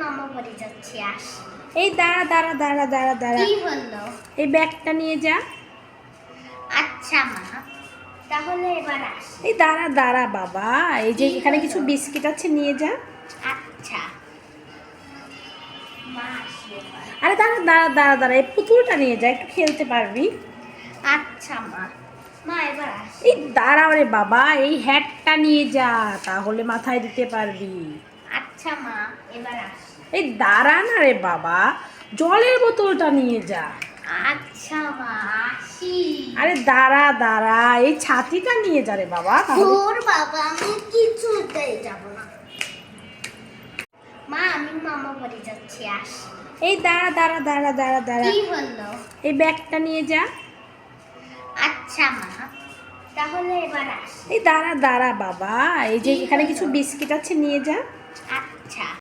মামা বাড়ি যাচ্ছি, আসি। এই দাঁড়া দাঁড়া দাঁড়া দাঁড়া দাঁড়া, কি হলো? এই ব্যাগটা নিয়ে যা। আচ্ছা মা, তাহলে এবার আসি। এই দাঁড়া দাঁড়া বাবা, এই যে কি এখানে হলো? কিছু বিস্কিট আছে, নিয়ে যা। আচ্ছা মা, আসি এবার। আরে দাঁড়া দাঁড়া দাঁড়া দাঁড়া, এই পুতুলটা নিয়ে যা, একটু খেলতে পারবি। আচ্ছা মা, মা এবার আসি। এই দাঁড়া রে বাবা, এই হ্যাটটা নিয়ে যা, তাহলে মাথায় দিতে পারবি। আচ্ছা মা, এবার আসি। এই দাঁড়া না রে বাবা, জলের বোতলটা নিয়ে যা। আচ্ছা মা, আসি। আরে দাঁড়া দাঁড়া, এই ছাতিটা নিয়ে যা রে বাবা, তাহলে। তোর বাবা, আমি কিছুতেই যাব না। মা, আমি মামা বাড়ি যাচ্ছি, আসি। এই দাঁড়া দাঁড়া দাঁড়া দাঁড়া দাঁড়া, কি হলো? এই ব্যাগটা নিয়ে যা। আচ্ছা মা, তাহলে এবার আসি। এই দাঁড়া দাঁড়া বাবা, এই যে কি এখানে হলো? কিছু বিস্কিট আছে, নিয়ে যা। আচ্ছা